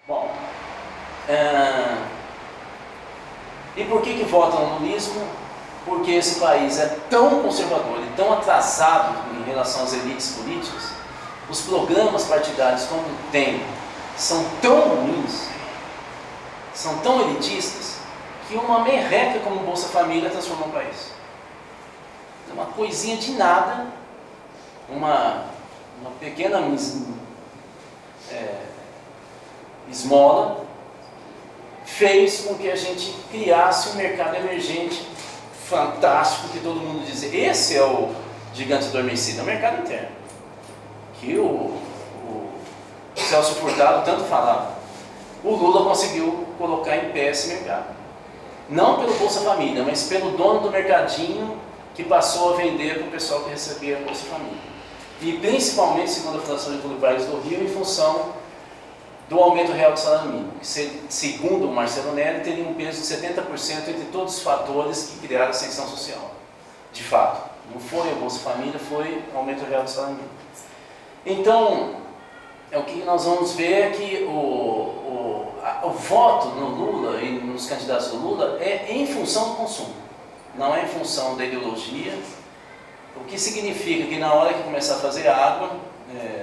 Bom, e por que votam no lulismo? Porque esse país é tão conservador e tão atrasado em relação às elites políticas, os programas partidários como tem são tão ruins, são tão elitistas, que uma merreca como Bolsa Família transformou o país. Uma coisinha de nada, uma pequena esmola, fez com que a gente criasse um mercado emergente fantástico, que todo mundo dizia, esse é o gigante adormecido, é o mercado interno, que o Celso Furtado tanto falava. O Lula conseguiu colocar em pé esse mercado, não pelo Bolsa Família, mas pelo dono do mercadinho, que passou a vender para o pessoal que recebia a Bolsa Família, e principalmente, segundo a Fundação Getúlio Vargas do Rio, em função do aumento real do salário mínimo, que segundo o Marcelo Neri, teria um peso de 70% entre todos os fatores que criaram a ascensão social. De fato, não foi a Bolsa Família, foi o aumento real do salário mínimo. Então, o que nós vamos ver é que o voto no Lula e nos candidatos do Lula é em função do consumo, não é em função da ideologia, o que significa que na hora que começar a fazer água,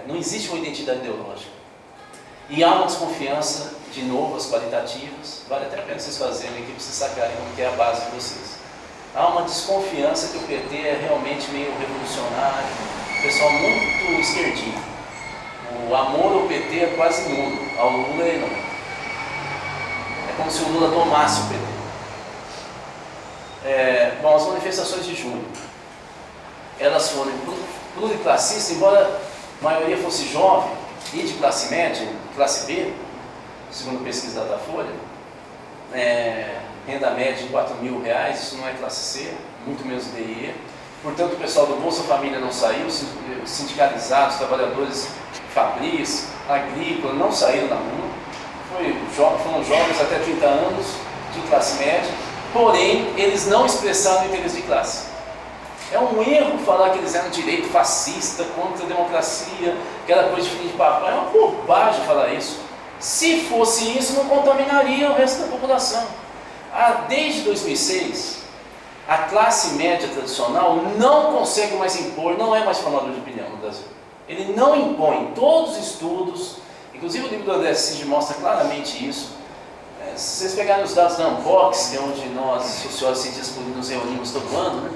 não existe uma identidade ideológica. E há uma desconfiança de novas qualitativas, vale até a pena vocês fazerem aqui para vocês sacarem como que é a base de vocês. Há uma desconfiança que o PT é realmente meio revolucionário, pessoal muito esquerdinho. O amor ao PT é quase nulo, ao Lula é enorme. É como se o Lula tomasse o PT. Bom, as manifestações de junho, elas foram pluriclassistas, embora a maioria fosse jovem, e de classe média, classe B, segundo pesquisa da Datafolha, renda média de R$4.000, isso não é classe C, muito menos DE. Portanto, o pessoal do Bolsa Família não saiu, os sindicalizados, trabalhadores fabris, agrícola, não saíram na rua, foram jovens até 30 anos, de classe média, porém, eles não expressaram interesse de classe. É um erro falar que eles eram direito fascista, contra a democracia, aquela coisa de filho de papai. É uma bobagem falar isso. Se fosse isso, não contaminaria o resto da população. Desde 2006, a classe média tradicional não consegue mais impor, não é mais formador de opinião no Brasil. Ele não impõe. Todos os estudos, inclusive o livro do André Cid mostra claramente isso. Se vocês pegarem os dados da Unbox, que é onde nós, sociólogos e cientistas políticos, nos reunimos todo ano, né?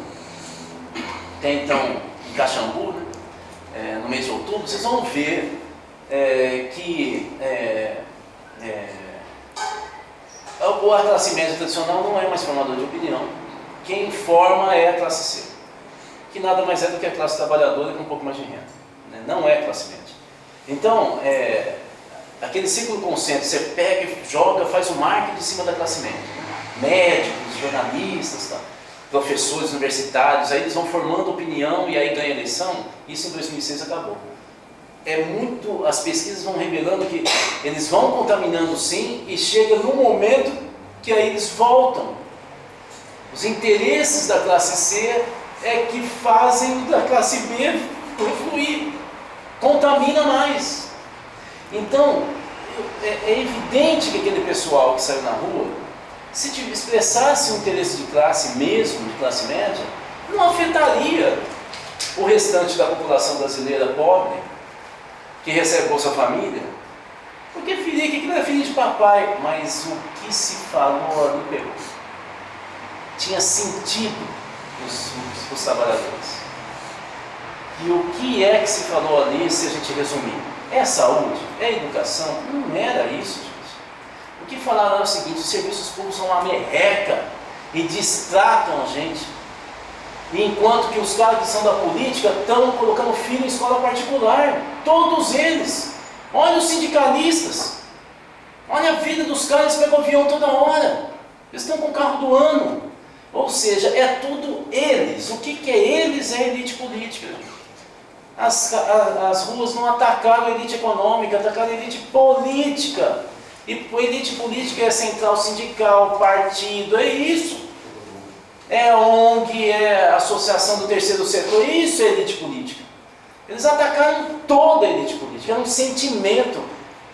Tem então em Caxambu, né? No mês de outubro, vocês vão ver que a classe média tradicional não é mais formador de opinião. Quem forma é a classe C, que nada mais é do que a classe trabalhadora com um pouco mais de renda, né? Não é a classe média. Então, aquele ciclo concêntrico, você pega, joga, faz o marketing em cima da classe média, né? Médicos, jornalistas, tal, professores universitários, aí eles vão formando opinião e aí ganha eleição. Isso em 2006 acabou. As pesquisas vão revelando que eles vão contaminando sim, e chega num momento que aí eles voltam. Os interesses da classe C é que fazem da classe B fluir, contamina mais. Então, é evidente que aquele pessoal que saiu na rua, se expressasse um interesse de classe mesmo, de classe média, não afetaria o restante da população brasileira pobre, que recebe Bolsa Família, porque queria que aquilo era filho de papai, mas o que se falou ali pegou. Tinha sentido os trabalhadores. E o que é que se falou ali, se a gente resumir? É saúde? É educação? Não era isso, gente. O que falaram era o seguinte: os serviços públicos são uma merreca e distratam a gente. E enquanto que os caras que são da política estão colocando filho em escola particular, todos eles. Olha os sindicalistas, olha a vida dos caras que pegam avião toda hora, eles estão com o carro do ano. Ou seja, é tudo eles. O que é eles é a elite política. As ruas não atacaram a elite econômica, atacaram a elite política. E a elite política é central sindical, partido, é isso. É ONG, é associação do terceiro setor, isso é elite política. Eles atacaram toda a elite política, é um sentimento.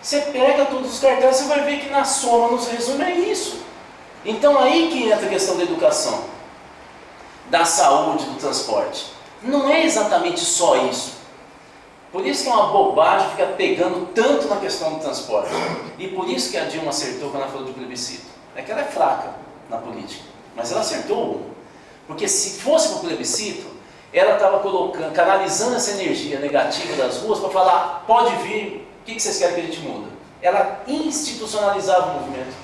Você pega todos os cartazes, você vai ver que na soma, nos resume, é isso. Então aí que entra a questão da educação, da saúde, do transporte. Não é exatamente só isso. Por isso que é uma bobagem ficar pegando tanto na questão do transporte. E por isso que a Dilma acertou quando ela falou de plebiscito. É que ela é fraca na política, mas ela acertou. Porque se fosse para o plebiscito, ela estava canalizando essa energia negativa das ruas para falar, pode vir, o que vocês querem que a gente muda? Ela institucionalizava o movimento.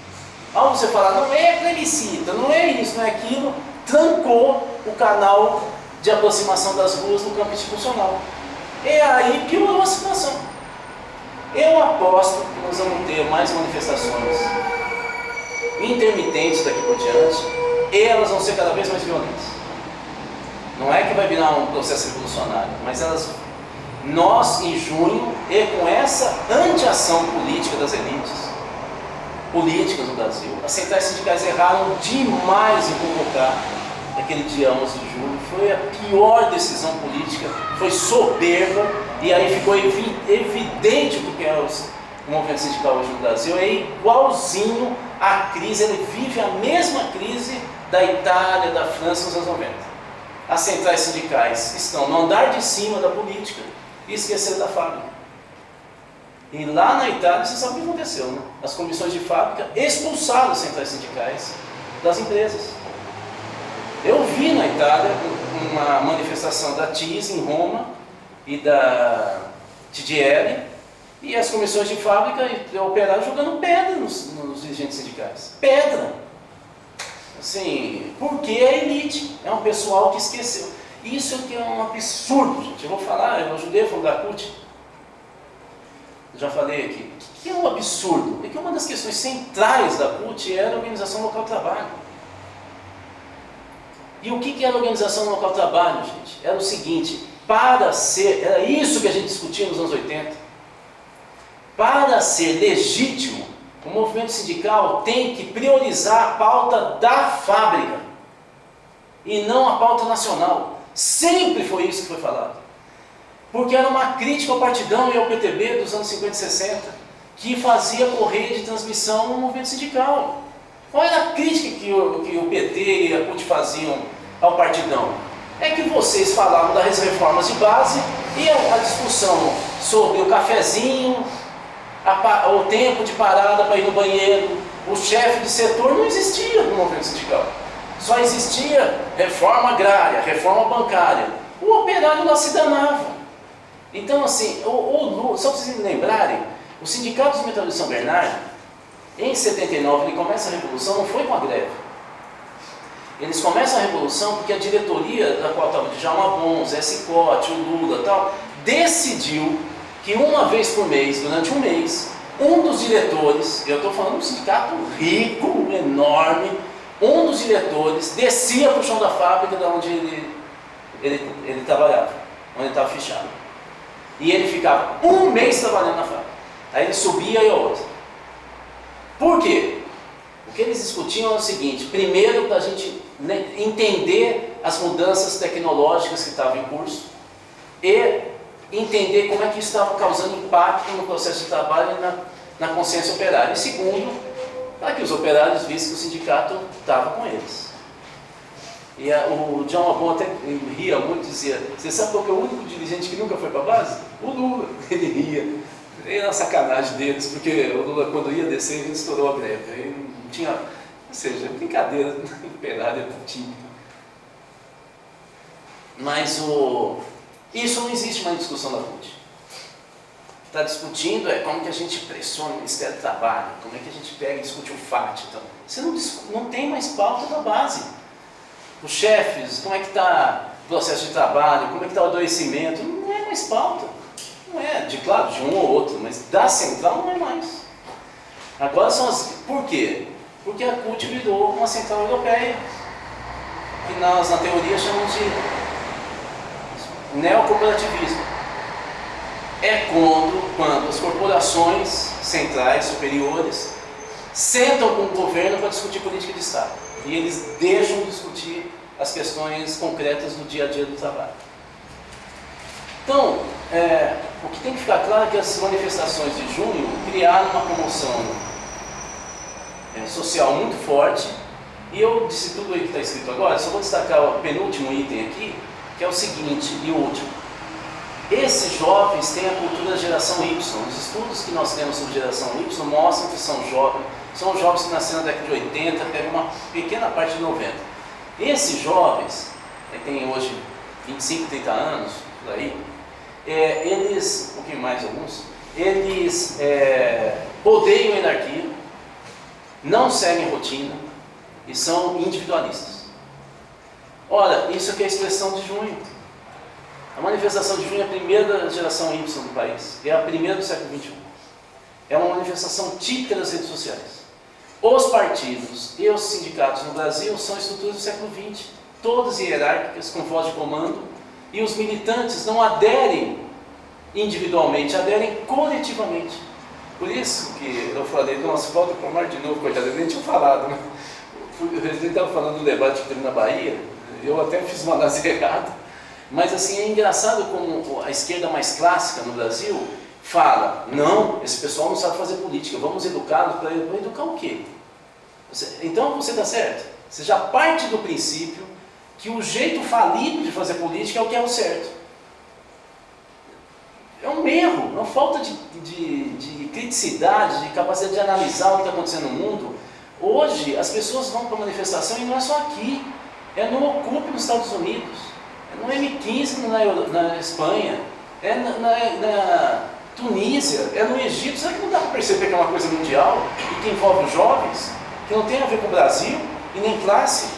Ao você falar, não é plebiscito, não é isso, não é aquilo, trancou o canal de aproximação das ruas no campo institucional. E aí piorou a situação. Eu aposto que nós vamos ter mais manifestações intermitentes daqui por diante, e elas vão ser cada vez mais violentas. Não é que vai virar um processo revolucionário, mas nós em junho, e com essa anti-ação política das elites políticas no Brasil, as centrais sindicais erraram demais em convocar aquele dia 11 de julho, foi a pior decisão política, foi soberba, e aí ficou evidente o que é o movimento sindical hoje no Brasil, é igualzinho à crise, ele vive a mesma crise da Itália, da França nos anos 90. As centrais sindicais estão no andar de cima da política e esqueceram da fábrica. E lá na Itália, você sabe o que aconteceu, né? As comissões de fábrica expulsaram as centrais sindicais das empresas. Eu vi na Itália uma manifestação da TIS em Roma e da TGL, e as comissões de fábrica e operários jogando pedra nos dirigentes sindicais. Pedra! Assim, porque é elite, é um pessoal que esqueceu. Isso é que é um absurdo, gente. Eu vou falar, eu ajudei a fundar a CUT. Já falei aqui. O que é um absurdo? É que uma das questões centrais da CUT era a organização local de trabalho. E o que era a organização no local de trabalho, gente? Era o seguinte, era isso que a gente discutia nos anos 80. Para ser legítimo, o movimento sindical tem que priorizar a pauta da fábrica e não a pauta nacional. Sempre foi isso que foi falado. Porque era uma crítica ao partidão e ao PTB dos anos 50 e 60, que fazia correia de transmissão no movimento sindical. Qual era a crítica que o PT e a CUT faziam ao partidão? É que vocês falavam das reformas de base e a discussão sobre o cafezinho, o tempo de parada para ir no banheiro, o chefe de setor não existia no movimento sindical. Só existia reforma agrária, reforma bancária. O operário lá se danava. Então, assim, só para vocês me lembrarem, o Sindicato dos Metalúrgicos de São Bernardo, em 79, ele começa a revolução, não foi com a greve. Eles começam a revolução porque a diretoria, da qual estava o Djalma Bons, Zé Cicotte, o Lula e tal, decidiu que uma vez por mês, durante um mês, um dos diretores, eu estou falando de um sindicato rico, enorme, um dos diretores descia para o chão da fábrica de onde ele trabalhava, onde ele estava fechado. E ele ficava um mês trabalhando na fábrica. Aí ele subia e outro. Por quê? O que eles discutiam é o seguinte: primeiro, para a gente entender as mudanças tecnológicas que estavam em curso e entender como é que isso estava causando impacto no processo de trabalho e na consciência operária. E segundo, para que os operários vissem que o sindicato estava com eles. E o John Abon até ria muito, dizia: você sabe qual que é o único dirigente que nunca foi para a base? O Lula. Ele ria. Era uma sacanagem deles, porque o Lula, quando ia descer, ele estourou a greve. Aí não tinha, ou seja, brincadeira operária típica. Mas isso não existe mais em discussão da CUT. Está discutindo como que a gente pressiona o Ministério do Trabalho, como é que a gente pega e discute o FAT. Então, você não tem mais pauta da base. Os chefes, como é que está o processo de trabalho, como é que está o adoecimento, não é mais pauta. Não é, claro, de um ou outro, mas da central não é mais. Agora são as... Por quê? Porque a CUT virou uma central europeia, que nós na teoria chamamos de neocorporativismo. é quando as corporações centrais, superiores, sentam com o governo para discutir política de Estado. E eles deixam de discutir as questões concretas do dia a dia do trabalho. Então, o que tem que ficar claro é que as manifestações de junho criaram uma comoção social muito forte. E eu disse tudo aí que está escrito agora, só vou destacar o penúltimo item aqui, que é o seguinte, e o último. Esses jovens têm a cultura da geração Y. Os estudos que nós temos sobre geração Y mostram que são jovens que nasceram na década de 80, pegam uma pequena parte de 90. Esses jovens, que têm hoje 25, 30 anos, por aí, eles, um pouquinho mais alguns, eles odeiam a hierarquia, não seguem rotina e são individualistas. Ora, isso aqui é a expressão de junho. A manifestação de junho é a primeira da geração Y do país, é a primeira do século XXI. É uma manifestação típica das redes sociais. Os partidos e os sindicatos no Brasil são estruturas do século XX, todas hierárquicas, com voz de comando, e os militantes não aderem individualmente, aderem coletivamente. Por isso que eu falei, nossa, volta para o mar de novo, coitado, eu nem tinha falado, né? O presidente estava falando do debate que teve na Bahia, eu até fiz uma análise errada, mas assim, é engraçado como a esquerda mais clássica no Brasil fala, não, esse pessoal não sabe fazer política, vamos educá-los para educar o quê? Então você está certo, você já parte do princípio que o jeito falido de fazer política é o que é o certo. É um erro, uma falta de criticidade, de capacidade de analisar o que está acontecendo no mundo. Hoje as pessoas vão para a manifestação e não é só aqui, é no Ocupe nos Estados Unidos, é no M15 na Espanha, é na Tunísia, é no Egito. Será que não dá para perceber que é uma coisa mundial e que envolve os jovens, que não tem a ver com o Brasil e nem classe?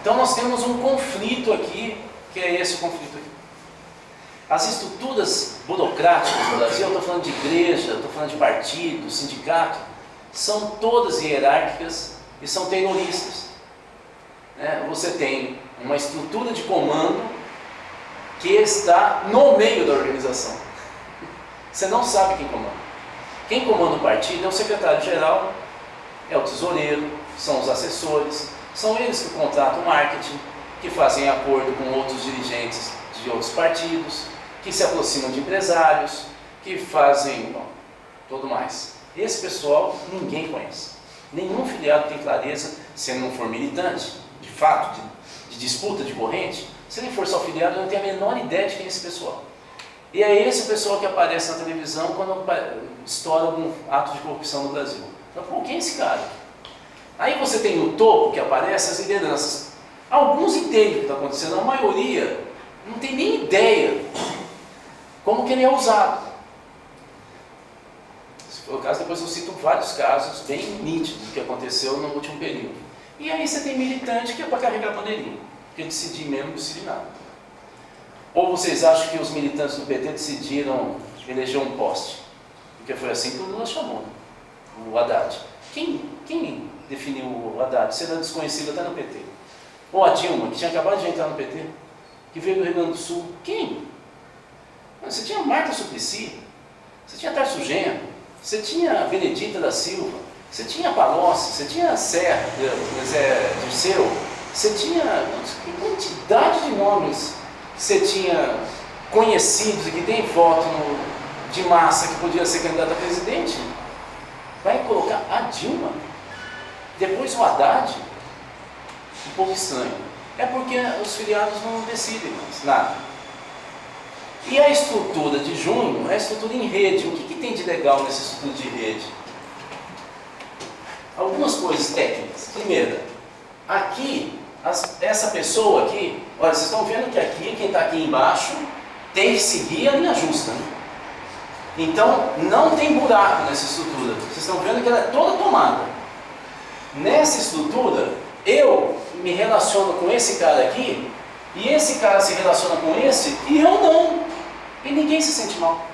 Então nós temos um conflito aqui, que é esse o conflito aqui. As estruturas burocráticas no Brasil, eu estou falando de igreja, estou falando de partido, sindicato, são todas hierárquicas e são terroristas. Você tem uma estrutura de comando que está no meio da organização. Você não sabe quem comanda. Quem comanda o partido é o secretário-geral, é o tesoureiro, são os assessores, são eles que contratam o marketing, que fazem acordo com outros dirigentes de outros partidos, que se aproximam de empresários, que fazem tudo mais. Esse pessoal ninguém conhece. Nenhum filiado tem clareza, se ele não for militante, de fato, de disputa de corrente, se ele for só filiado, não tem a menor ideia de quem é esse pessoal. E é esse o pessoal que aparece na televisão quando estoura algum ato de corrupção no Brasil. Então, pô, quem é esse cara? Aí você tem no topo que aparece as lideranças. Alguns entendem o que está acontecendo, a maioria não tem nem ideia como que ele é usado. Se for o caso, depois eu cito vários casos bem nítidos do que aconteceu no último período. E aí você tem militante que é para carregar a bandeirinha, porque decidir mesmo não decide nada. Ou vocês acham que os militantes do PT decidiram eleger um poste? Porque foi assim que o Lula chamou, o Haddad. Quem definiu o Haddad? Você era desconhecido até no PT. Ou a Dilma, que tinha acabado de entrar no PT, que veio do Rio Grande do Sul. Quem? Você tinha Marta Suplicy, você tinha Tarso Genro, você tinha Benedita da Silva, você tinha Palocci, você tinha Serra, Dirceu, você tinha que quantidade de nomes que você tinha conhecidos e que tem voto de massa que podia ser candidato a presidente. Vai colocar a Dilma, depois o Haddad? Um pouco estranho. É porque os filiados não decidem mais nada. E a estrutura de junho é a estrutura em rede. O que tem de legal nessa estrutura de rede? Algumas coisas técnicas. Primeira, aqui, essa pessoa aqui, olha, vocês estão vendo que aqui, quem está aqui embaixo, tem que seguir a linha justa, né? Então, não tem buraco nessa estrutura. Vocês estão vendo que ela é toda tomada. Nessa estrutura, eu me relaciono com esse cara aqui, e esse cara se relaciona com esse, e eu não. E ninguém se sente mal.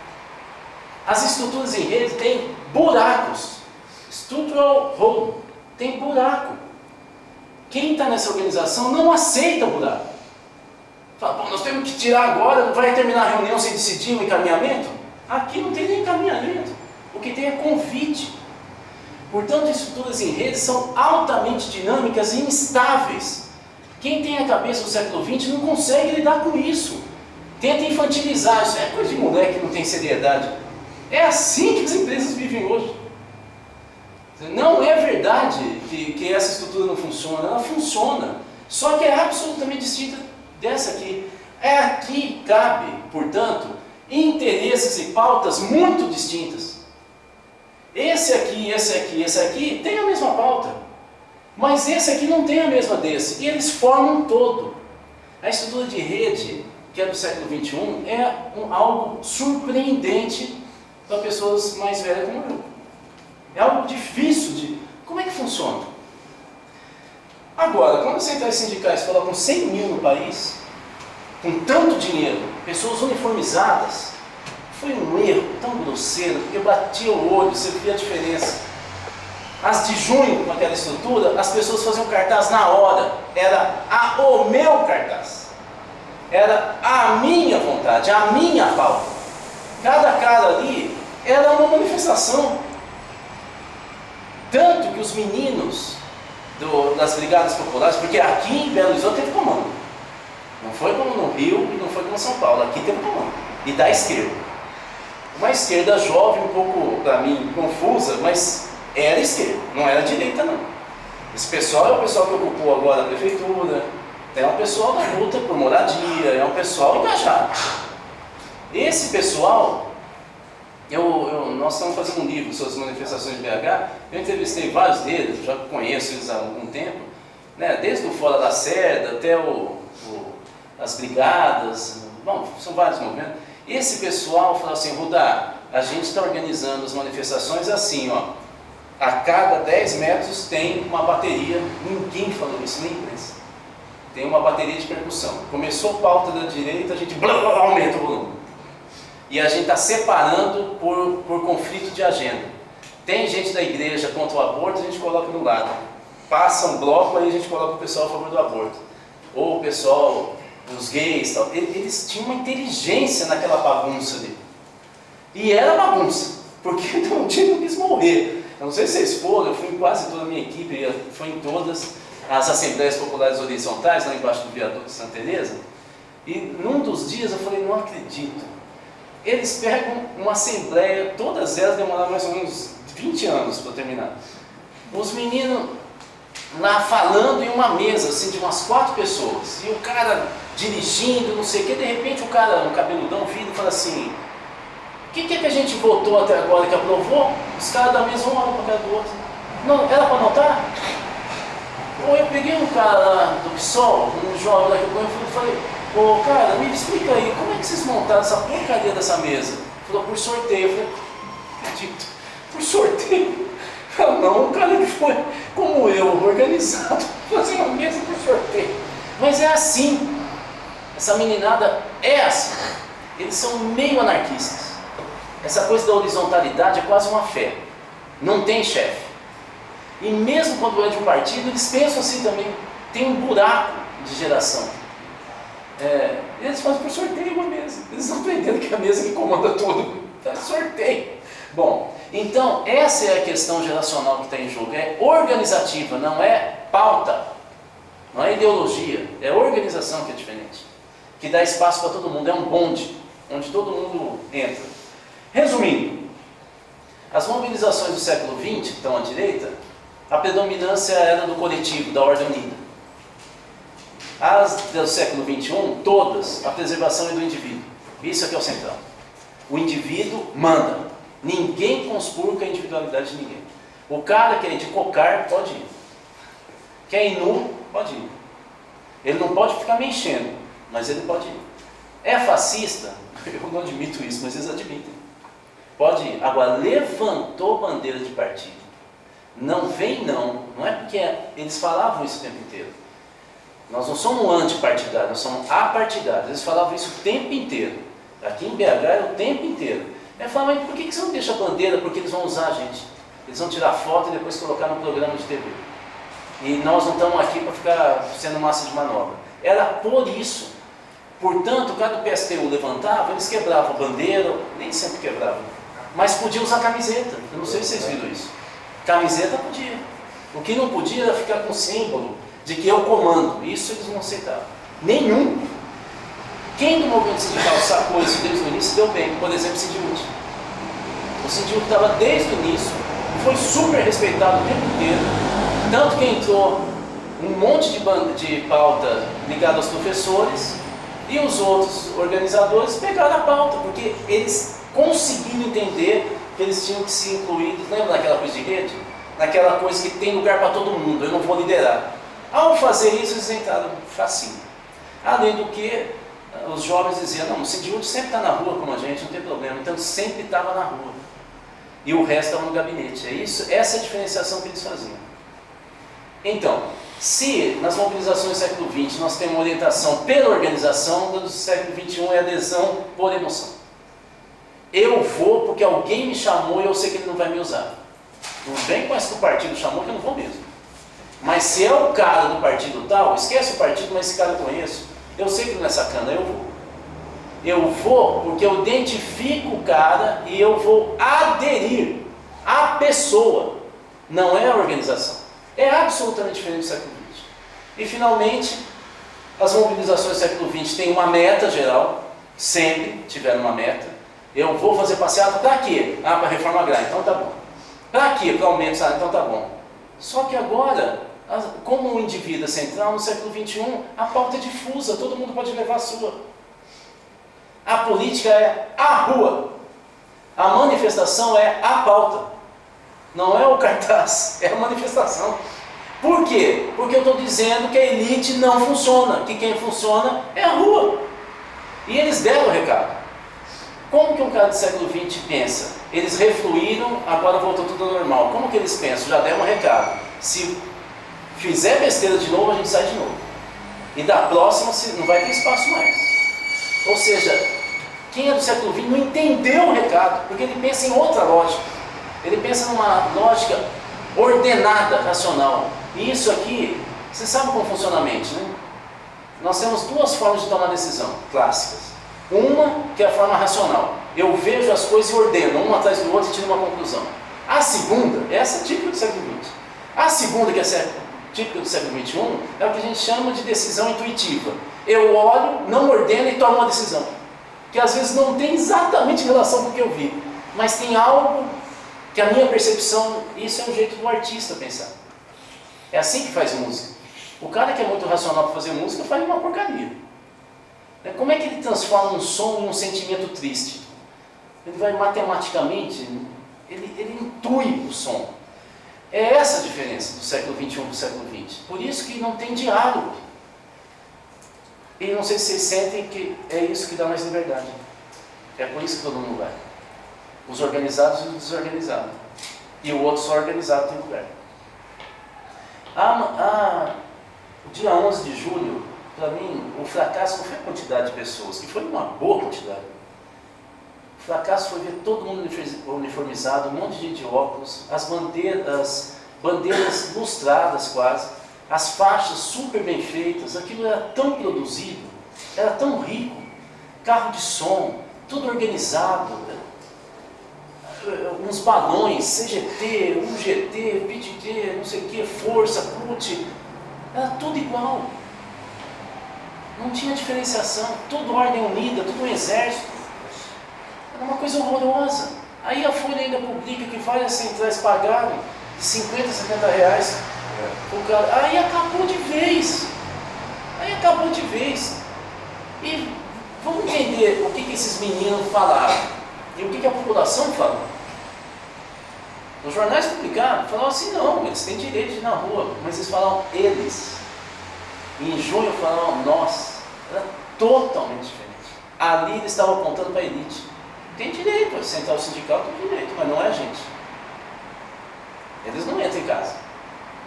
As estruturas em rede têm buracos. Structural hole. Tem buraco. Quem está nessa organização não aceita buraco. Fala, bom, nós temos que tirar agora, vai terminar a reunião sem decidir o encaminhamento? Aqui não tem nem encaminhamento, o que tem é convite. Portanto, estruturas em rede são altamente dinâmicas e instáveis. Quem tem a cabeça do século XX não consegue lidar com isso. Tenta infantilizar, isso é coisa de moleque que não tem seriedade. É assim que as empresas vivem hoje. Não é verdade que essa estrutura não funciona, ela funciona. Só que é absolutamente distinta dessa aqui. Aqui cabe, portanto, interesses e pautas muito distintas. Esse aqui tem a mesma pauta, mas esse aqui não tem a mesma desse, e eles formam um todo. A estrutura de rede, que é do século XXI, é algo surpreendente para pessoas mais velhas como eu. É algo difícil de... Como é que funciona? Agora, quando as centrais sindicais colocam 100 mil no país, com tanto dinheiro, pessoas uniformizadas, foi um erro tão grosseiro, porque batia o olho, você via a diferença. As de junho, com aquela estrutura, as pessoas faziam cartaz na hora. Era o meu cartaz. Era a minha vontade, a minha pauta. Cada cara ali era uma manifestação. Tanto que os meninos das brigadas populares, porque aqui em Belo Horizonte teve comando. Não foi como no Rio e não foi como em São Paulo, aqui teve comando. E da esquerda. Uma esquerda jovem, um pouco, para mim, confusa, mas era esquerda, não era direita não. Esse pessoal é o pessoal que ocupou agora a prefeitura, é um pessoal da luta por moradia, é um pessoal engajado. Esse pessoal, nós estamos fazendo um livro sobre as manifestações de BH, eu entrevistei vários deles, já conheço eles há algum tempo, né, desde o Fora da Cerda até as brigadas, bom, são vários movimentos. Esse pessoal falou assim, Rudá, a gente está organizando as manifestações assim, ó, a cada 10 metros tem uma bateria, ninguém falou isso, nem imprensa. Tem uma bateria de percussão. Começou a pauta da direita, a gente aumenta o volume. E a gente está separando por conflito de agenda. Tem gente da igreja contra o aborto, a gente coloca do lado. Passa um bloco, aí a gente coloca o pessoal a favor do aborto. Ou o pessoal, os gays, tal. Eles tinham uma inteligência naquela bagunça ali. E era bagunça, porque um dia não quis morrer. Eu não sei se vocês foram, eu fui em quase toda a minha equipe, foi em todas as Assembleias Populares Horizontais, lá embaixo do viaduto de Santa Teresa. E num dos dias eu falei, não acredito. Eles pegam uma assembleia, todas elas demoraram mais ou menos 20 anos para terminar. Os meninos lá falando em uma mesa, assim, de umas 4 pessoas. E o cara dirigindo, não sei o que, de repente o cara, um cabeludão, vira e fala assim, o que é que a gente votou até agora que aprovou? Os caras da mesa um olham para a cara do outro. Não, era para anotar? Ou eu peguei um cara lá do PSOL, um jovem lá que eu conheço, e falei, ô cara, me explica aí, como é que vocês montaram essa porcaria dessa mesa? Ele falou, por sorteio. Eu falei, acredito, por sorteio? Eu não, um cara que foi, como eu, organizado, fazer uma mesa por sorteio. Mas é assim, essa meninada é assim, eles são meio anarquistas. Essa coisa da horizontalidade é quase uma fé, não tem chefe. E mesmo quando é de um partido, eles pensam assim também, tem um buraco de geração. Eles fazem por sorteio uma mesa, eles estão aprendendo que é a mesa que comanda tudo, é sorteio. Bom, então essa é a questão geracional que está em jogo, é organizativa, não é pauta, não é ideologia, é organização que é diferente, que dá espaço para todo mundo, é um bonde, onde todo mundo entra. Resumindo, as mobilizações do século XX, que estão à direita, a predominância era do coletivo, da ordem unida. As do século XXI, todas, a preservação é do indivíduo. Isso aqui é o central. O indivíduo manda. Ninguém conspurca a individualidade de ninguém. O cara que é de cocar, pode ir. Quer ir nu, pode ir. Ele não pode ficar me enchendo, mas ele pode ir. É fascista? Eu não admito isso, mas eles admitem. Pode ir. Agora, levantou bandeira de partido. Não vem não é porque eles falavam isso o tempo inteiro. Nós não somos antipartidários, nós somos apartidários. Eles falavam isso o tempo inteiro. Aqui em BH era o tempo inteiro. Eu falava, mas por que você não deixa a bandeira? Porque eles vão usar a gente. Eles vão tirar foto e depois colocar no programa de TV. E nós não estamos aqui para ficar sendo massa de manobra. Era por isso. Portanto, cada PSTU levantava, eles quebravam a bandeira, nem sempre quebravam, mas podia usar camiseta. Eu não sei se vocês viram isso. Camiseta podia. O que não podia era ficar com o símbolo de que eu comando. Isso eles não aceitavam. Nenhum. Quem do movimento sindical sacou isso desde o início deu bem. Por exemplo, o Sindiúti. O Sindiúti estava desde o início, foi super respeitado o tempo inteiro, tanto que entrou um monte de pauta ligada aos professores, e os outros organizadores pegaram a pauta, porque eles conseguiram entender que eles tinham que ser incluídos. Lembra daquela coisa de rede? Naquela coisa que tem lugar para todo mundo, eu não vou liderar. Ao fazer isso, eles entraram facinho. Além do que, os jovens diziam, não, o Sindiúti sempre está na rua como a gente, não tem problema, então sempre estava na rua. E o resto estava no gabinete. É isso, essa é a diferenciação que eles faziam. Então, se nas mobilizações do século XX nós temos uma orientação pela organização, do século XXI é adesão por emoção. Eu vou porque alguém me chamou e eu sei que ele não vai me usar. Não vem com essa que o partido chamou que eu não vou mesmo. Mas se é o cara do partido tal, esquece o partido, mas esse cara eu conheço, eu sei que não é sacana, eu vou. Eu vou porque eu identifico o cara e eu vou aderir à pessoa, não é a organização. É absolutamente diferente do século XX. E finalmente, as mobilizações do século XX têm uma meta geral, sempre tiveram uma meta. Eu vou fazer passeata para quê? Ah, para reforma agrária, então tá bom. Para quê? Para aumento do salário, então tá bom. Só que agora, como o indivíduo é central, no século XXI, a pauta é difusa, todo mundo pode levar a sua. A política é a rua. A manifestação é a pauta. Não é o cartaz, é a manifestação. Por quê? Porque eu estou dizendo que a elite não funciona, que quem funciona é a rua. E eles deram o recado. Como que um cara do século XX pensa? Eles refluíram, agora voltou tudo ao normal. Como que eles pensam? Já deram um recado. Se fizer besteira de novo, a gente sai de novo. E da próxima não vai ter espaço mais. Ou seja, quem é do século XX não entendeu o recado, porque ele pensa em outra lógica. Ele pensa numa lógica ordenada, racional. E isso aqui, você sabe como funciona a mente, né? Nós temos duas formas de tomar decisão clássicas. Uma, que é a forma racional. Eu vejo as coisas e ordeno, um atrás do outro e tiro uma conclusão. A segunda, essa é típica do século XX. A segunda, que é típica do século XXI, é o que a gente chama de decisão intuitiva. Eu olho, não ordeno e tomo uma decisão. Que às vezes não tem exatamente relação com o que eu vi, mas tem algo que a minha percepção, isso é um jeito do artista pensar. É assim que faz música. O cara que é muito racional para fazer música faz uma porcaria. Como é que ele transforma um som em um sentimento triste? Ele vai matematicamente, ele intui o som. É essa a diferença do século XXI para o século XX. Por isso que não tem diálogo. E não sei se vocês sentem que é isso que dá mais liberdade. É por isso que todo mundo vai. Os organizados e os desorganizados. E o outro só organizado tem lugar. O dia 11 de julho, para mim, o fracasso não foi a quantidade de pessoas, que foi uma boa quantidade. O fracasso foi ver todo mundo uniformizado, um monte de gente de óculos, as bandeiras lustradas quase, as faixas super bem feitas, aquilo era tão produzido, era tão rico, carro de som, tudo organizado, uns balões, CGT, UGT, PDT, não sei o que, Força, CUT, era tudo igual. Não tinha diferenciação, tudo ordem unida, tudo um exército. Era uma coisa horrorosa. Aí a Folha ainda publica que várias centrais pagaram de 50 a 70 reais. Aí acabou de vez. E vamos entender o que esses meninos falaram e o que a população falou. Os jornais publicaram, falaram assim, não, eles têm direito de ir na rua, mas eles falaram eles. E em junho falaram nós. Era totalmente diferente. Ali eles estavam apontando para a elite. Tem direito, a central sindical tem direito, mas não é a gente. Eles não entram em casa.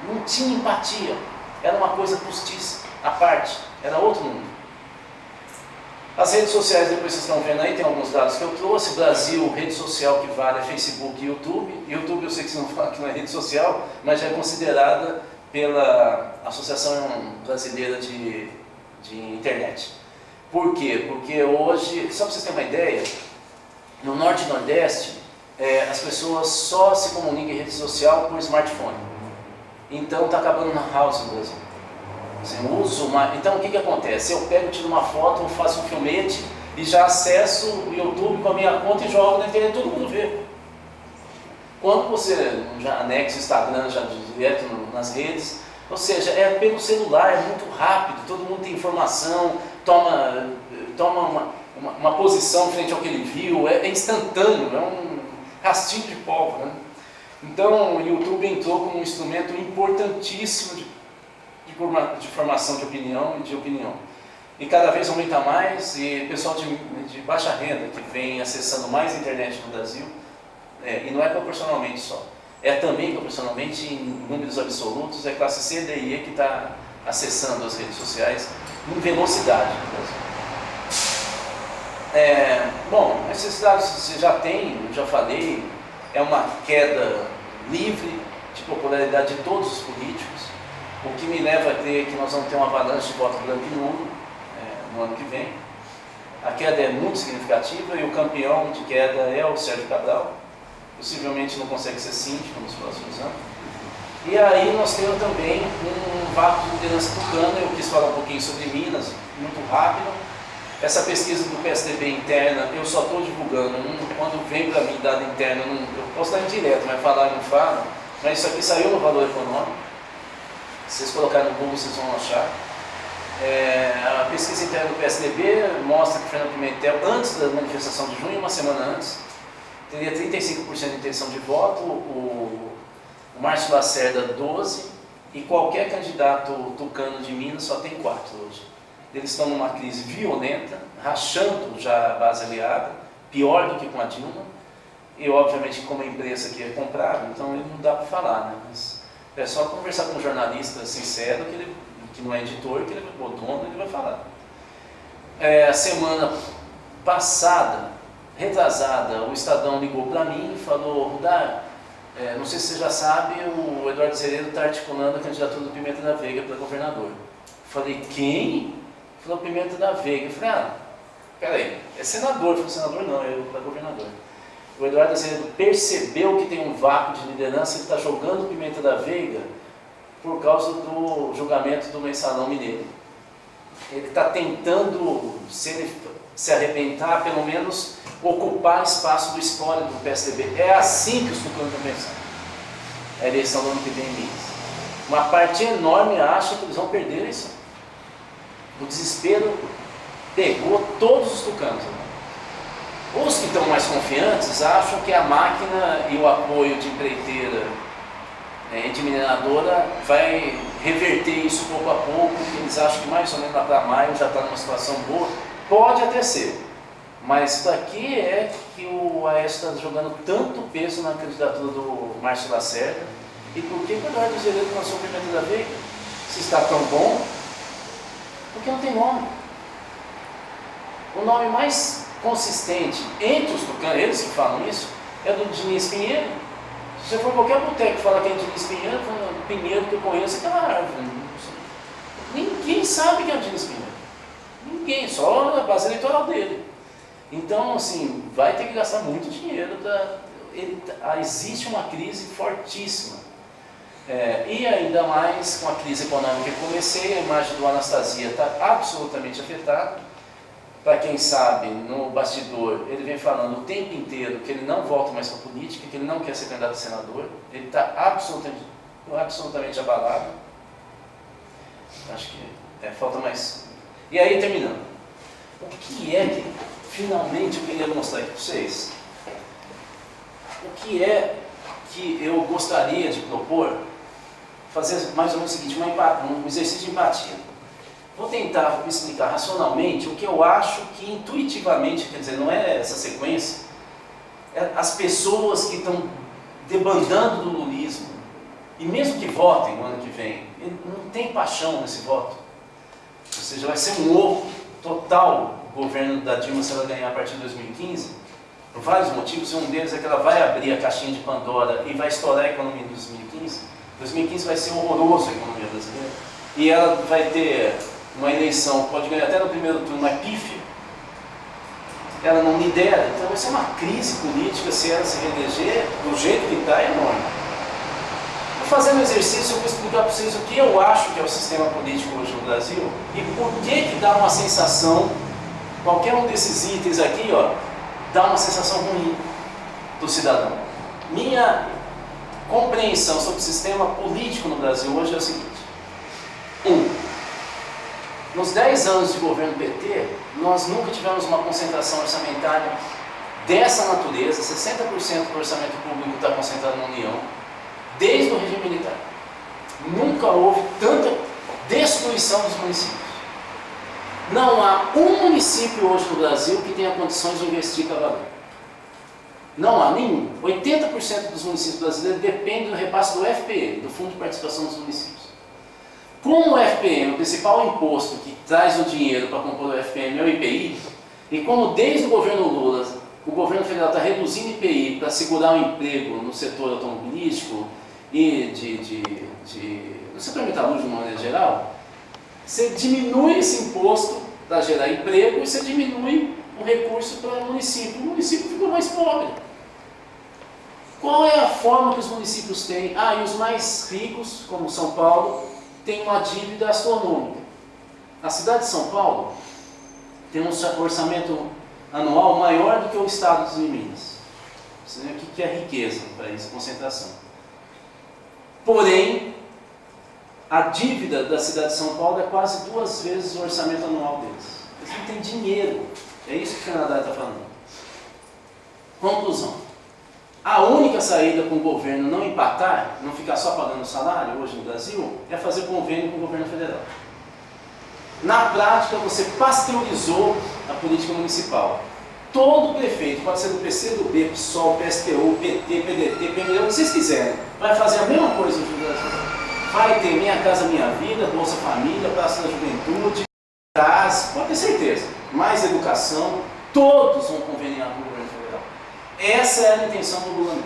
Não tinha empatia. Era uma coisa postiça, à parte. Era outro mundo. As redes sociais, depois vocês estão vendo aí, tem alguns dados que eu trouxe. Brasil, rede social que vale é Facebook e YouTube. YouTube eu sei que vocês não falam que não é rede social, mas já é considerada pela Associação Brasileira de Internet. Por quê? Porque hoje, só para vocês terem uma ideia, no Norte e Nordeste, as pessoas só se comunicam em rede social por smartphone. Então está acabando na house no Brasil. Então o que acontece? Eu pego, tiro uma foto, faço um filmete e já acesso o YouTube com a minha conta e jogo na internet, todo mundo vê. Quando você já anexa o Instagram já direto nas redes, ou seja, é pelo celular, é muito rápido, todo mundo tem informação, toma uma posição frente ao que ele viu, é instantâneo, é um rastilho de pólvora, né? Então o YouTube entrou como um instrumento importantíssimo de formação de opinião e de opinião. E cada vez aumenta mais, e o pessoal de baixa renda que vem acessando mais a internet no Brasil, e não é proporcionalmente só, é também proporcionalmente em números absolutos, é a classe C, D e E que está acessando as redes sociais em velocidade no Brasil. Bom, esses dados você já tem, eu já falei, é uma queda livre de popularidade de todos os políticos, o que me leva a crer que nós vamos ter uma avalanche de voto branco e nulo no ano que vem. A queda é muito significativa e o campeão de queda é o Sérgio Cabral, possivelmente não consegue ser síndico nos próximos anos. E aí nós temos também um vácuo de liderança tucana. Eu quis falar um pouquinho sobre Minas, muito rápido. Essa pesquisa do PSDB interna, eu só estou divulgando, quando vem para mim dado interno, eu posso dar direto, mas falar não falo, mas isso aqui saiu no Valor Econômico. Se vocês colocarem no Google, vocês vão achar. A pesquisa interna do PSDB mostra que o Fernando Pimentel, antes da manifestação de junho, uma semana antes, teria 35% de intenção de voto, o Márcio Lacerda 12%, e qualquer candidato tucano de Minas só tem 4% hoje. Eles estão numa crise violenta, rachando já a base aliada, pior do que com a Dilma, e obviamente como a imprensa que é comprada, então ele não dá para falar, né? Mas é só conversar com um jornalista sincero, que não é editor, que ele é o dono, ele vai falar. A semana passada, retrasada, o Estadão ligou para mim e falou: Rudá, não sei se você já sabe, o Eduardo Zeredo está articulando a candidatura do Pimenta da Veiga para governador. Falei: quem? Falou: Pimenta da Veiga. Eu falei: peraí, é senador. Eu falei: senador não, é para governador. O Eduardo Zeredo percebeu que tem um vácuo de liderança, ele está jogando Pimenta da Veiga por causa do julgamento do Mensalão Mineiro. Ele está tentando, se ele se arrebentar, pelo menos ocupar espaço do espólio do PSDB. É assim que os tucanos estão pensando. A eleição do ano que vem em Minas. Uma parte enorme acha que eles vão perder a eleição. O desespero pegou todos os tucanos. Os que estão mais confiantes acham que a máquina e o apoio de empreiteira e de mineradora vai reverter isso pouco a pouco, que eles acham que mais ou menos lá para maio já está numa situação boa. Pode até ser, mas isso daqui é que o Aécio está jogando tanto peso na candidatura do Márcio Lacerda. E por que o Eduardo Zeredo lançou o Pimenta da Veiga? Se está tão bom, porque não tem nome. O nome mais consistente entre os tucanos, eles que falam isso, é do Diniz Pinheiro. Se você for qualquer boteco que fala que é Diniz Pinheiro, o Pinheiro que eu conheço é aquela árvore. Ninguém sabe que é o Diniz Pinheiro. Ninguém, só a base eleitoral dele. Então, assim, vai ter que gastar muito dinheiro. Existe uma crise fortíssima. E ainda mais com a crise econômica que comecei, a imagem do Anastasia está absolutamente afetada. Para quem sabe, no bastidor, ele vem falando o tempo inteiro que ele não volta mais para a política, que ele não quer ser candidato a senador. Ele está absolutamente abalado. Acho que falta mais. E aí, terminando. O que é que, finalmente, eu queria mostrar aqui para vocês? O que é que eu gostaria de propor? Fazer mais ou menos o seguinte, um exercício de empatia. Vou tentar explicar racionalmente o que eu acho que intuitivamente, quer dizer, não é essa sequência, as pessoas que estão debandando do lulismo, e mesmo que votem no ano que vem, não tem paixão nesse voto. Ou seja, vai ser um ovo total o governo da Dilma se ela ganhar a partir de 2015, por vários motivos. Um deles é que ela vai abrir a caixinha de Pandora e vai estourar a economia de 2015. 2015 vai ser horroroso a economia brasileira. E ela vai ter uma eleição pode ganhar até no primeiro turno, mas pífia, ela não lidera, então vai ser uma crise política se ela se reeleger do jeito que está, é enorme. Fazendo exercício, eu vou explicar para vocês o que eu acho que é o sistema político hoje no Brasil e por que dá uma sensação, qualquer um desses itens aqui, ó, dá uma sensação ruim do cidadão. Minha compreensão sobre o sistema político no Brasil hoje é o seguinte. Nos 10 anos de governo PT, nós nunca tivemos uma concentração orçamentária dessa natureza, 60% do orçamento público está concentrado na União, desde o regime militar. Nunca houve tanta destruição dos municípios. Não há um município hoje no Brasil que tenha condições de investir para valer. Não há nenhum. 80% dos municípios brasileiros dependem do repasse do FPM, do Fundo de Participação dos Municípios. Como o FPM, o principal imposto que traz o dinheiro para compor o FPM é o IPI, e como desde o governo Lula, o governo federal está reduzindo o IPI para segurar o emprego no setor automobilístico e no setor metalúrgico de uma maneira geral, você diminui esse imposto para gerar emprego e você diminui o recurso para o município. O município fica mais pobre. Qual é a forma que os municípios têm? E os mais ricos, como São Paulo, têm uma dívida astronômica. A cidade de São Paulo tem um orçamento anual maior do que o estado de Minas. Você vê o que é riqueza para isso, concentração. Porém, a dívida da cidade de São Paulo é quase 2 vezes o orçamento anual deles. Eles não têm dinheiro. É isso que o Canadá está falando. Conclusão. A única saída para o governo não empatar, não ficar só pagando salário hoje no Brasil, é fazer convênio com o governo federal. Na prática, você pasteurizou a política municipal. Todo prefeito, pode ser do PC, do B, PSOL, PSTU, PT, PDT, PMDB, o que vocês quiserem, vai fazer a mesma coisa hoje no Brasil. Vai ter Minha Casa Minha Vida, Bolsa Família, Praça da Juventude, CAS, pode ter certeza. Mais educação, todos vão conveniar com o governo federal. Essa era a intenção do Lula.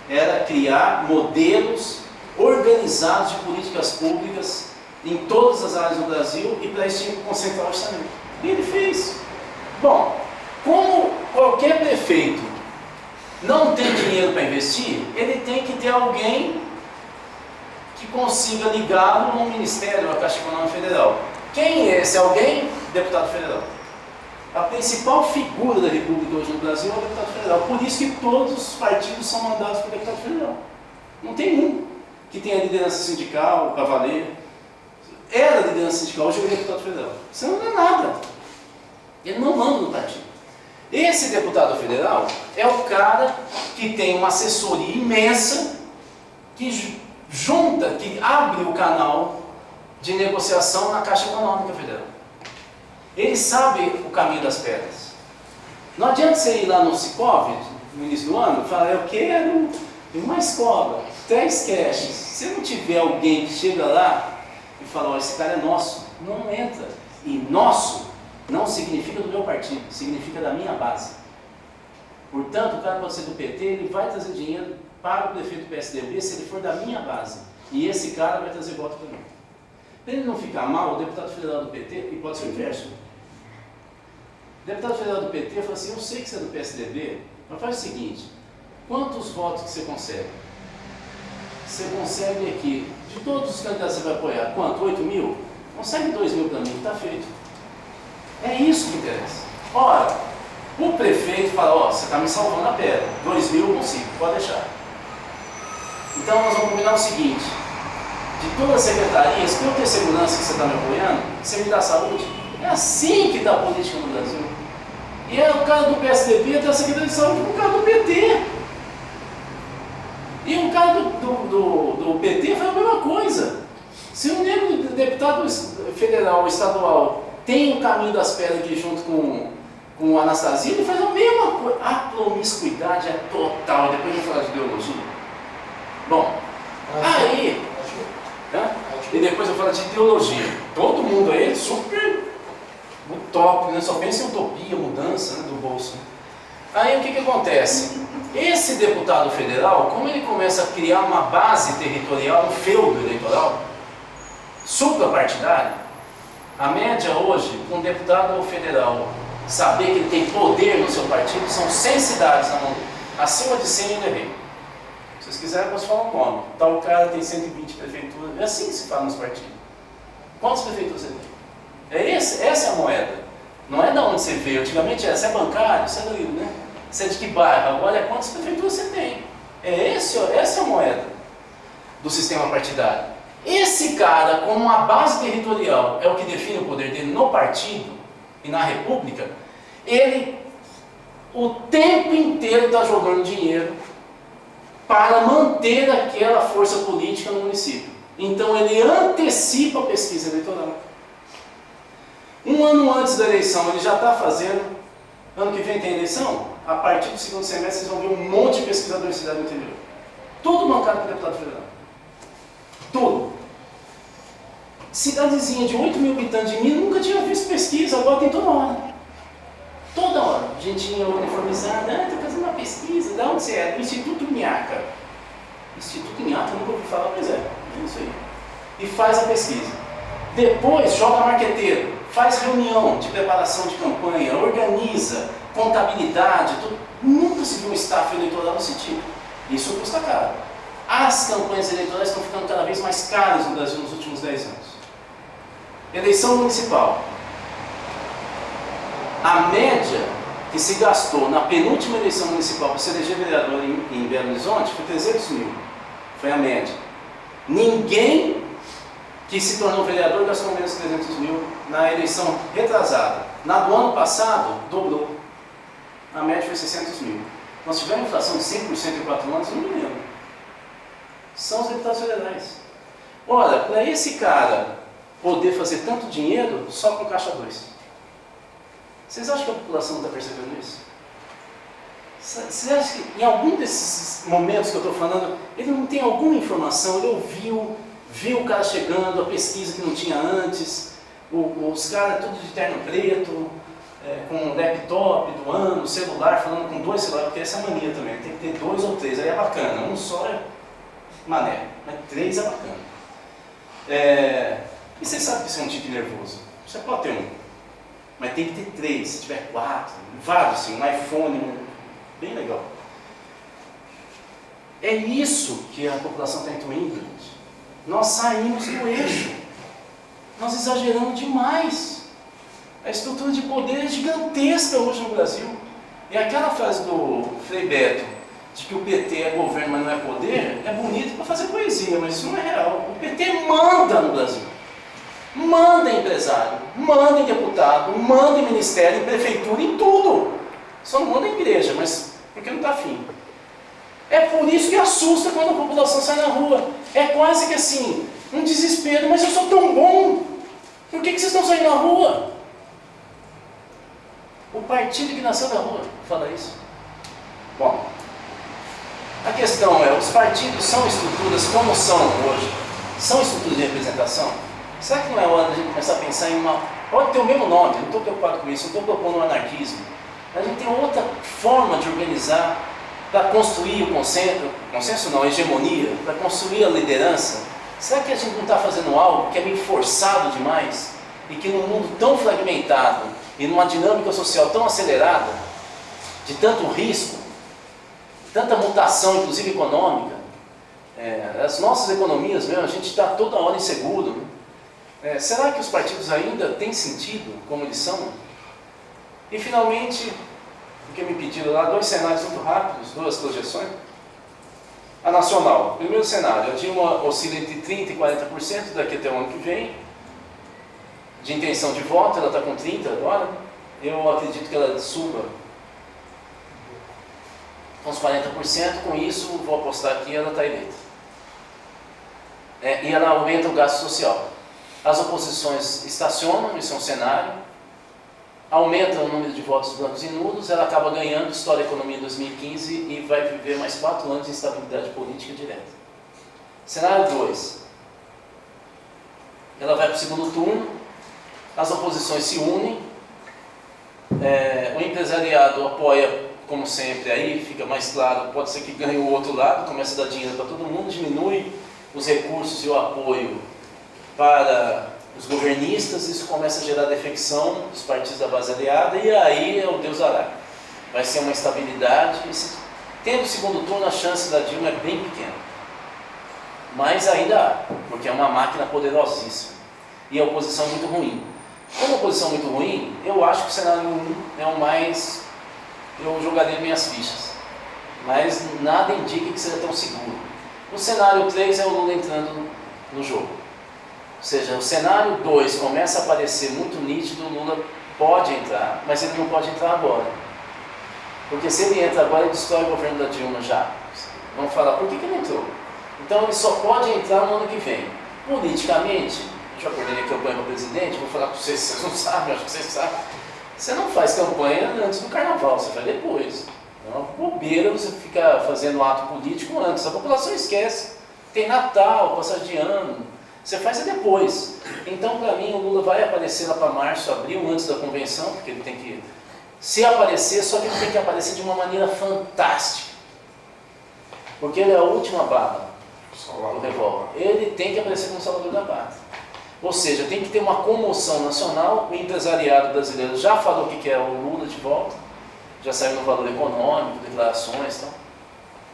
Era criar modelos organizados de políticas públicas em todas as áreas do Brasil e para isso tinha que concentrar o orçamento. E ele fez. Bom, como qualquer prefeito não tem dinheiro para investir, ele tem que ter alguém que consiga ligá-lo no Ministério, à Caixa Econômica Federal. Quem é esse alguém? Deputado federal. A principal figura da República hoje no Brasil é o deputado federal. Por isso que todos os partidos são mandados por deputado federal. Não tem um que tenha liderança sindical, para valer. Era liderança sindical, hoje é deputado federal. Isso não é nada. Ele não manda no partido. Esse deputado federal é o cara que tem uma assessoria imensa, que junta, que abre o canal de negociação na Caixa Econômica Federal. Ele sabe o caminho das pedras. Não adianta você ir lá no Sicov, no início do ano, e falar, eu quero uma escola, 3 creches. Se não tiver alguém que chega lá e fala, olha, esse cara é nosso, não entra. E nosso não significa do meu partido, significa da minha base. Portanto, o cara pode ser do PT, ele vai trazer dinheiro para o prefeito do PSDB se ele for da minha base. E esse cara vai trazer voto para mim. Para ele não ficar mal, o deputado federal do PT, e pode ser o inverso, o deputado federal do PT fala assim, eu sei que você é do PSDB, mas faz o seguinte, quantos votos que você consegue? Você consegue aqui, de todos os candidatos que você vai apoiar, quanto? 8 mil? Consegue 2 mil para mim, está feito. É isso que interessa. Ora, o prefeito fala, ó, você está me salvando a pedra, 2 mil eu consigo, pode deixar. Então nós vamos combinar o seguinte, de todas as secretarias, para eu ter segurança que você está me apoiando, você me dá saúde. É assim que está a política no Brasil. E é o cara do PSDB tem a Secretaria de Saúde com o cara do PT. E o cara do PT faz a mesma coisa. Se o nego do deputado federal ou estadual tem o caminho das pedras aqui junto com o Anastasia, ele faz a mesma coisa. A promiscuidade é total. Depois a gente falar de ideologia. Bom, aí... E depois eu falo de ideologia. Todo mundo aí é super utópico, né? Só pensa em utopia, mudança, né, do bolso. Aí o que acontece? Esse deputado federal, como ele começa a criar uma base territorial, um feudo eleitoral, suprapartidário, A média hoje, para um deputado federal saber que ele tem poder no seu partido, são 100 cidades na mão dele. Acima de 100 ele é rei. Se vocês quiserem, eu posso falar um nome. Tal cara tem 120 prefeituras. É assim que se fala nos partidos. Quantas prefeituras você tem? Essa é a moeda. Não é de onde você veio. Antigamente era, você é bancário, você é do Rio, né? Você é de que bairro? Agora é quantas prefeituras você tem. Essa é a moeda do sistema partidário. Esse cara, como uma base territorial, é o que define o poder dele no partido e na república, ele o tempo inteiro está jogando dinheiro para manter aquela força política no município. Então ele antecipa a pesquisa eleitoral. Um ano antes da eleição ele já está fazendo, ano que vem tem eleição, a partir do segundo semestre vocês vão ver um monte de pesquisador de cidade do interior. Tudo bancado por deputado federal. Tudo. Cidadezinha de 8 mil habitantes de Minas nunca tinha visto pesquisa, agora tem toda hora. Toda hora. Gentinha uniformizada, estou fazendo uma pesquisa, de onde você é? Do Instituto Inhaca. Instituto Inhaca, nunca ouvi falar, mas é isso aí. E faz a pesquisa. Depois joga marqueteiro, faz reunião de preparação de campanha, organiza, contabilidade, tudo. Nunca se viu um staff eleitoral nesse tipo. Isso custa caro. As campanhas eleitorais estão ficando cada vez mais caras no Brasil nos últimos 10 anos. Eleição municipal. A média que se gastou na penúltima eleição municipal para se eleger vereador em Belo Horizonte foi 300 mil. Foi a média. Ninguém que se tornou vereador gastou menos de 300 mil na eleição retrasada. Na do ano passado, dobrou. A média foi 600 mil. Nós tivemos inflação de 100% em 4 anos, não me lembro. São os deputados federais. Ora, para esse cara poder fazer tanto dinheiro só com caixa 2. Vocês acham que a população não está percebendo isso? Vocês acham que em algum desses momentos que eu estou falando, ele não tem alguma informação, ele ouviu, viu o cara chegando, a pesquisa que não tinha antes, os caras tudo de terno preto, com um laptop do ano, celular, falando com 2 celulares, porque essa é a mania também, tem que ter 2 ou 3, aí é bacana, um só é mané, mas 3 é bacana. E vocês sabem que isso é um tipo nervoso, você pode ter um, mas tem que ter 3, se tiver 4, vários sim, um iPhone, bem legal. É isso que a população está intuindo, gente. Nós saímos do eixo, nós exageramos demais. A estrutura de poder é gigantesca hoje no Brasil. E aquela frase do Frei Beto, de que o PT é governo, mas não é poder, é bonito para fazer poesia, mas isso não é real. O PT manda no Brasil. Manda em empresário, manda em deputado, manda em ministério, em prefeitura, em tudo. Só não manda em igreja, mas porque não está afim. É por isso que assusta quando a população sai na rua. É quase que assim, um desespero, mas eu sou tão bom. Por que vocês estão saindo na rua? O partido que nasceu da rua fala isso. Bom, a questão é, os partidos são estruturas como são hoje? São estruturas de representação? Será que não é hora de a gente começar a pensar em uma... Pode ter o mesmo nome, não estou preocupado com isso, não estou propondo um anarquismo. A gente tem outra forma de organizar para construir o consenso não, a hegemonia, para construir a liderança. Será que a gente não está fazendo algo que é meio forçado demais? E que num mundo tão fragmentado e numa dinâmica social tão acelerada, de tanto risco, tanta mutação, inclusive econômica, as nossas economias mesmo, a gente está toda hora inseguro. Será que os partidos ainda têm sentido como eles são? E finalmente, o que me pediram lá, 2 cenários muito rápidos, 2 projeções. A nacional, primeiro cenário, a Dilma oscila entre 30% e 40% daqui até o ano que vem, de intenção de voto, ela está com 30% agora, eu acredito que ela suba uns 40%, com isso, vou apostar aqui, ela está eleita. E ela aumenta o gasto social. As oposições estacionam, isso é um cenário, aumenta o número de votos brancos e nulos, ela acaba ganhando, estoura a economia em 2015 e vai viver mais 4 anos de instabilidade política direta. Cenário 2. Ela vai para o segundo turno, as oposições se unem, o empresariado apoia, como sempre, aí fica mais claro, pode ser que ganhe o outro lado, começa a dar dinheiro para todo mundo, diminui os recursos e o apoio para os governistas, isso começa a gerar defecção dos partidos da base aliada, e aí é o Deus dará. Vai ser uma estabilidade. Tendo o segundo turno, a chance da Dilma é bem pequena. Mas ainda há, porque é uma máquina poderosíssima. E a oposição muito ruim. Como a oposição muito ruim, eu acho que o cenário 1 é o mais... eu jogaria minhas fichas. Mas nada indica que seja tão seguro. O cenário 3 é o Lula entrando no jogo. Ou seja, o cenário 2 começa a aparecer muito nítido, o Lula pode entrar, mas ele não pode entrar agora. Porque se ele entra agora, ele destrói o governo da Dilma já. Vamos falar, por que ele entrou? Então ele só pode entrar no ano que vem. Politicamente, já coordenei campanha para presidente, vou falar para vocês não sabem, acho que vocês sabem. Você não faz campanha antes do carnaval, você faz depois. É uma bobeira você ficar fazendo ato político antes, a população esquece. Tem Natal, passagem de ano, você faz depois. Então, para mim, o Lula vai aparecer lá para março, abril, antes da convenção, porque ele tem que se aparecer, só que ele tem que aparecer de uma maneira fantástica. Porque ele é a última bala do revólver. Ele tem que aparecer como salvador da pátria. Ou seja, tem que ter uma comoção nacional. O empresariado brasileiro já falou que quer o Lula de volta, já saiu no Valor Econômico, declarações, então.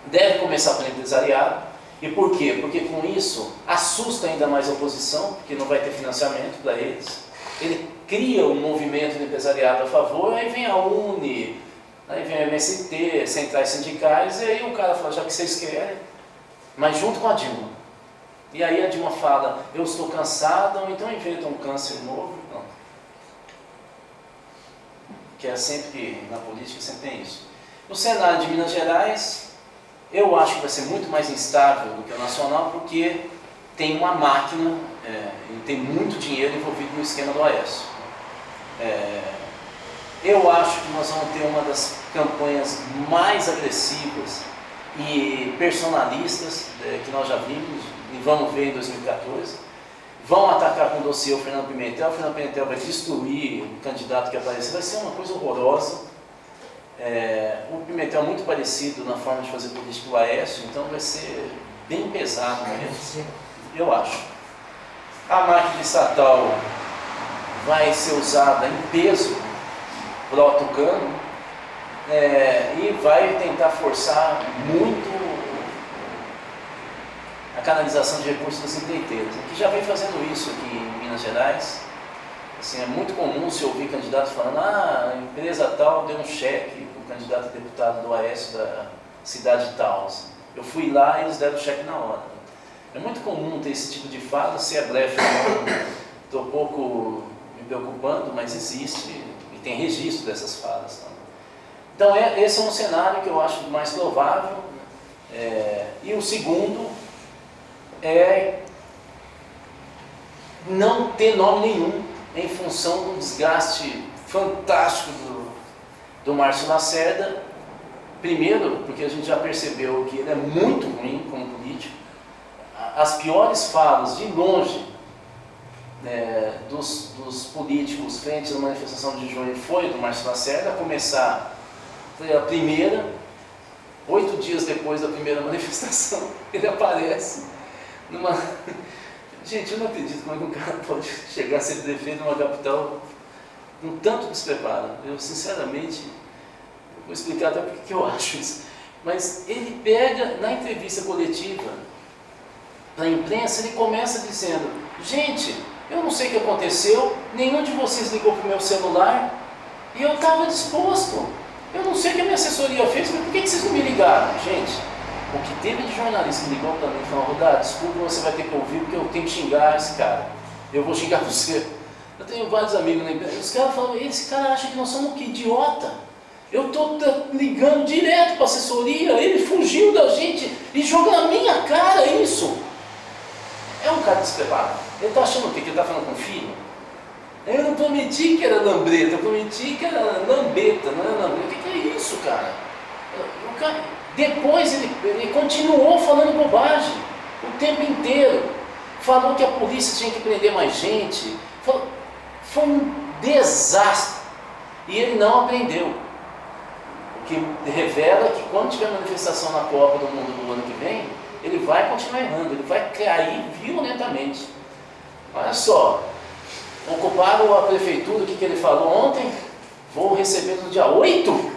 Deve começar pelo empresariado. E por quê? Porque com isso assusta ainda mais a oposição, porque não vai ter financiamento para eles. Ele cria um movimento de empresariado a favor, aí vem a UNE, aí vem a MST, centrais sindicais, e aí o cara fala, já que vocês querem, mas junto com a Dilma. E aí a Dilma fala, eu estou cansada, ou então inventa um câncer novo, não. Que é sempre que, na política, sempre tem isso. No cenário de Minas Gerais, eu acho que vai ser muito mais instável do que o nacional, porque tem uma máquina, e tem muito dinheiro envolvido no esquema do Aécio. Eu acho que nós vamos ter uma das campanhas mais agressivas e personalistas que nós já vimos, e vamos ver em 2014. Vão atacar com o dossiê o Fernando Pimentel vai destruir o candidato que aparecer, vai ser uma coisa horrorosa. O Pimentel é muito parecido na forma de fazer política do Aécio, então vai ser bem pesado mesmo, eu acho. A máquina estatal vai ser usada em peso pró-tucano, e vai tentar forçar muito a canalização de recursos das empreiteiras, que já vem fazendo isso aqui em Minas Gerais. Assim, é muito comum se ouvir candidatos falando, a empresa tal deu um cheque para o candidato a deputado do Aécio da cidade tal. Assim. Eu fui lá e eles deram o cheque na hora. É muito comum ter esse tipo de fala, se é blefe ou não, estou um pouco me preocupando, mas existe e tem registro dessas falas. Então esse é um cenário que eu acho mais provável. E o segundo é não ter nome nenhum em função do desgaste fantástico do Márcio Lacerda. Primeiro, porque a gente já percebeu que ele é muito ruim como político. As piores falas, de longe, dos políticos frente à manifestação de junho foi do Márcio Lacerda, a começar, foi a primeira, 8 dias depois da primeira manifestação, ele aparece numa... Gente, eu não acredito como é que um cara pode chegar a ser prefeito numa capital com tanto despreparo. Eu, sinceramente, vou explicar até porque que eu acho isso. Mas ele pega, na entrevista coletiva, na imprensa, ele começa dizendo, gente, eu não sei o que aconteceu, nenhum de vocês ligou para o meu celular, e eu estava disposto. Eu não sei o que a minha assessoria fez, mas por que vocês não me ligaram? Gente, o que teve de jornalista que ligou para mim e falou, Rodar, desculpa, você vai ter que ouvir, porque eu tenho que xingar esse cara. Eu vou xingar você. Eu tenho vários amigos na empresa. Os caras falam, esse cara acha que nós somos que idiota. Eu estou ligando direto para a assessoria, ele fugiu da gente e jogou na minha cara isso. É um cara despreparado. Ele está achando o quê? Que ele está falando com o filho? Eu não prometi que era lambreta, eu prometi que era lambeta, não era lambreta. O que é isso, cara? Depois ele continuou falando bobagem o tempo inteiro. Falou que a polícia tinha que prender mais gente. Foi um desastre. E ele não aprendeu. O que revela que quando tiver manifestação na Copa do Mundo do ano que vem, ele vai continuar errando, ele vai cair violentamente. Olha só, Ocuparam a prefeitura, o que ele falou ontem? Vou receber no dia 8.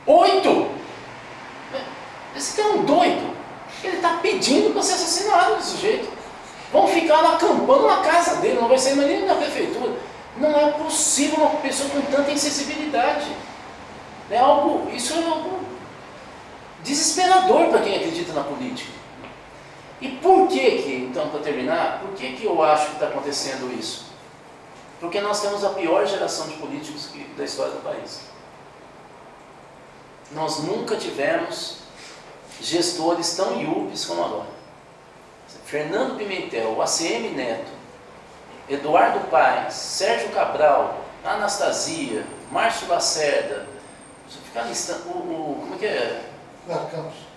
8! Esse cara é um doido. Ele está pedindo para ser assassinado desse jeito. Vão ficar lá acampando na casa dele, não vai sair nem na prefeitura. Não é possível uma pessoa com tanta insensibilidade. Isso é algo desesperador para quem acredita na política. E por que, então, para terminar, por que eu acho que está acontecendo isso? Porque nós temos a pior geração de políticos da história do país. Nós nunca tivemos gestores tão iúpes como agora. Fernando Pimentel, ACM Neto, Eduardo Paes, Sérgio Cabral, Anastasia, Márcio Lacerda, ficar listando, como é que é? Campos.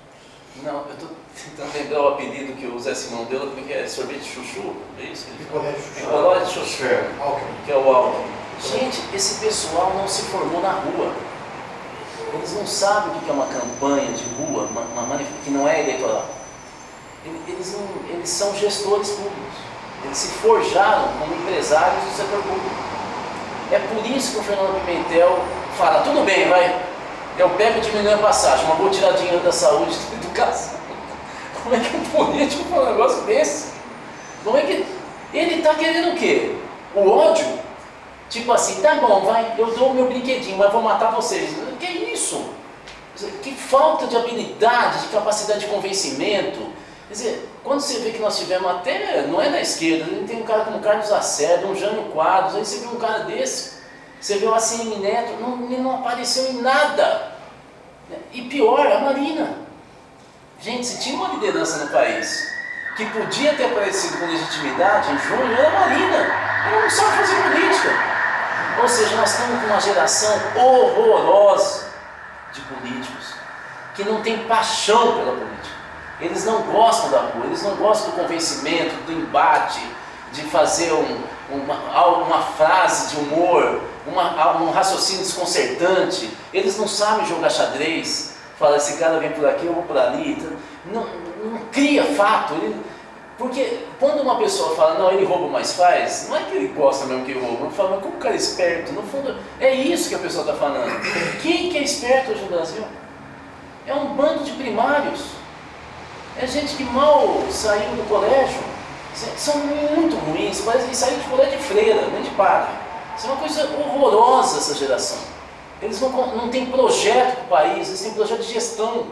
Não, eu estou tentando lembrar o apelido que o Zé Simão deu, como é que é? Sorvete chuchu? É isso que ele fala? Picolé de chuchu. Que é o Alckmin. Gente, esse pessoal não se formou na rua. Eles não sabem o que é uma campanha de rua, que não é eleitoral. Eles são gestores públicos. Eles se forjaram como empresários do setor público. É por isso que o Fernando Pimentel fala, tudo bem, vai, eu pego e diminuo a passagem, mas vou tirar dinheiro da saúde e da educação. Como é que um político fala um negócio desse? Como é que... Ele está querendo o quê? O ódio? Tipo assim, tá bom, vai, eu dou o meu brinquedinho, mas vou matar vocês. Que é isso? Que falta de habilidade, de capacidade de convencimento. Quer dizer, quando você vê que nós tivemos até, não é da esquerda, tem um cara como Carlos Lacerda, um Jânio Quadros, aí você vê um cara desse, você vê o ACM Neto, ele não apareceu em nada. E pior, a Marina. Gente, se tinha uma liderança no país que podia ter aparecido com legitimidade em junho, era a Marina. Ela não sabe fazer política. Ou seja, nós estamos com uma geração horrorosa de políticos que não tem paixão pela política. Eles não gostam da rua, eles não gostam do convencimento, do embate, de fazer uma frase de humor, um raciocínio desconcertante. Eles não sabem jogar xadrez, falar, esse cara vem por aqui, eu vou por ali. Não cria fato. Porque quando uma pessoa fala, não, ele rouba, mas faz, não é que ele gosta mesmo que ele rouba, ele fala, mas como o cara é esperto? No fundo, é isso que a pessoa está falando. Quem que é esperto hoje no Brasil? É um bando de primários. É gente que mal saiu do colégio, são muito ruins, parece que saiu de colégio de freira, nem de padre. Isso é uma coisa horrorosa, essa geração. Eles não têm projeto para o país, eles têm projeto de gestão.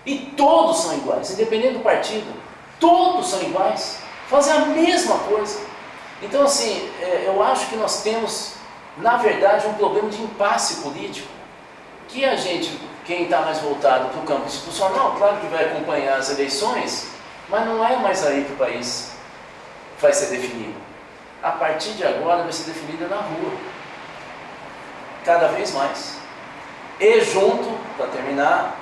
E todos são iguais, independente do partido. Todos são iguais, fazem a mesma coisa. Então, assim, eu acho que nós temos, na verdade, um problema de impasse político, que a gente, quem está mais voltado para o campo institucional, claro que vai acompanhar as eleições, mas não é mais aí que o país vai ser definido. A partir de agora vai ser definida na rua, cada vez mais. E junto, para terminar,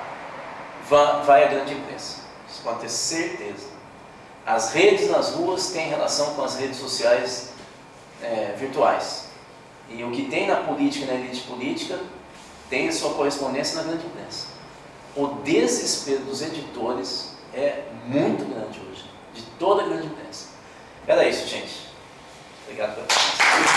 vai a grande imprensa. Vocês podem ter certeza. As redes nas ruas têm relação com as redes sociais virtuais. E o que tem na política e na elite política tem a sua correspondência na grande imprensa. O desespero dos editores é muito grande hoje, de toda a grande imprensa. Era isso, gente. Obrigado pela atenção.